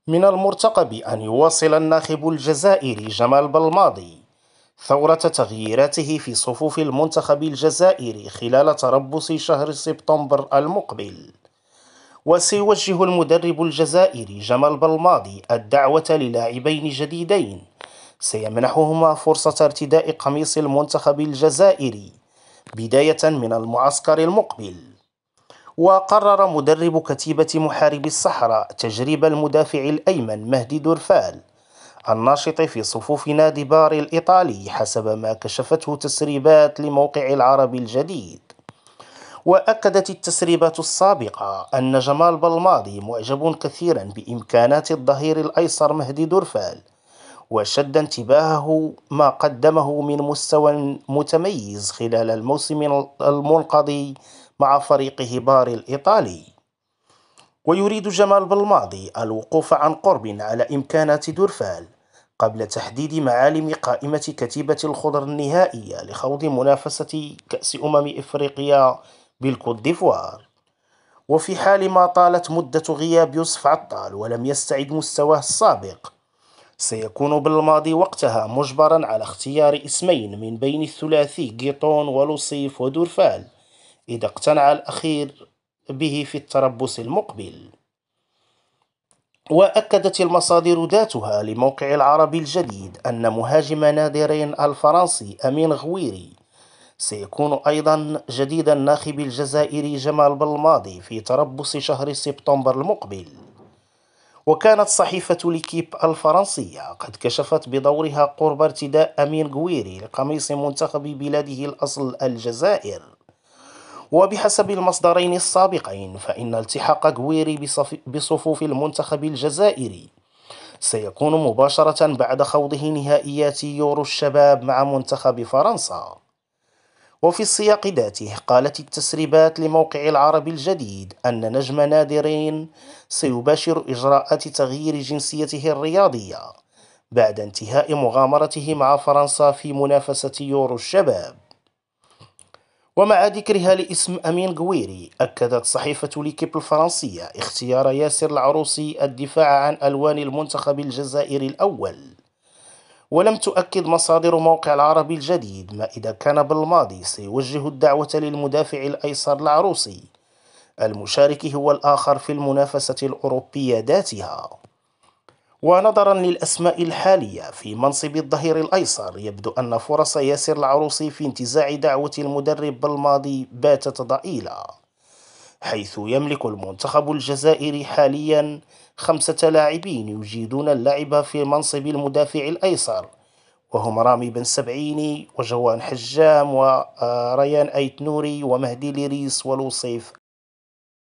من المرتقب أن يواصل الناخب الجزائري جمال بلماضي ثورة تغييراته في صفوف المنتخب الجزائري خلال تربص شهر سبتمبر المقبل. وسيوجه المدرب الجزائري جمال بلماضي الدعوة للاعبين جديدين سيمنحهما فرصة ارتداء قميص المنتخب الجزائري بداية من المعسكر المقبل. وقرر مدرب كتيبة محاربي الصحراء تجريب المدافع الأيمن مهدي دورفال الناشط في صفوف نادي باري الإيطالي حسب ما كشفته تسريبات لموقع العربي الجديد. وأكدت التسريبات السابقة أن جمال بلماضي معجب كثيرا بإمكانات الظهير الأيسر مهدي دورفال، وشد انتباهه ما قدمه من مستوى متميز خلال الموسم المنقضي مع فريقه باري الإيطالي. ويريد جمال بلماضي الوقوف عن قرب على إمكانات دورفال قبل تحديد معالم قائمة كتيبة الخضر النهائية لخوض منافسة كأس إفريقيا بالكوت ديفوار. وفي حال ما طالت مدة غياب يوسف عطال ولم يستعد مستواه السابق، سيكون بالماضي وقتها مجبرا على اختيار اسمين من بين الثلاثي غيطون ولوصيف ودورفال إذا اقتنع الأخير به في التربص المقبل. وأكدت المصادر ذاتها لموقع العربي الجديد أن مهاجم نادرين الفرنسي أمين غويري سيكون أيضا جديد الناخب الجزائري جمال بلماضي في تربص شهر سبتمبر المقبل. وكانت صحيفة ليكيب الفرنسية قد كشفت بدورها قرب ارتداء أمين غويري لقميص منتخب بلاده الأصل الجزائر. وبحسب المصدرين السابقين فإن التحاق غويري بصفوف المنتخب الجزائري سيكون مباشرة بعد خوضه نهائيات يورو الشباب مع منتخب فرنسا. وفي السياق ذاته قالت التسريبات لموقع العربي الجديد أن نجم نادرين سيباشر إجراءات تغيير جنسيته الرياضية بعد انتهاء مغامرته مع فرنسا في منافسة يورو الشباب. ومع ذكرها لاسم أمين غويري، أكدت صحيفة ليكيب الفرنسية اختيار ياسر العروسي الدفاع عن ألوان المنتخب الجزائري الأول. ولم تؤكد مصادر موقع العربي الجديد ما إذا كان بالماضي سيوجه الدعوة للمدافع الأيسر العروسي المشارك هو الآخر في المنافسة الأوروبية ذاتها. ونظرا للأسماء الحالية في منصب الظهير الأيسر، يبدو أن فرص ياسر العروسي في انتزاع دعوة المدرب بالماضي باتت ضئيلة، حيث يملك المنتخب الجزائري حاليا 5 لاعبين يجيدون اللعب في منصب المدافع الأيسر، وهم رامي بن سبعيني وجوان حجام وريان أيت نوري ومهدي ليريس ولوصيف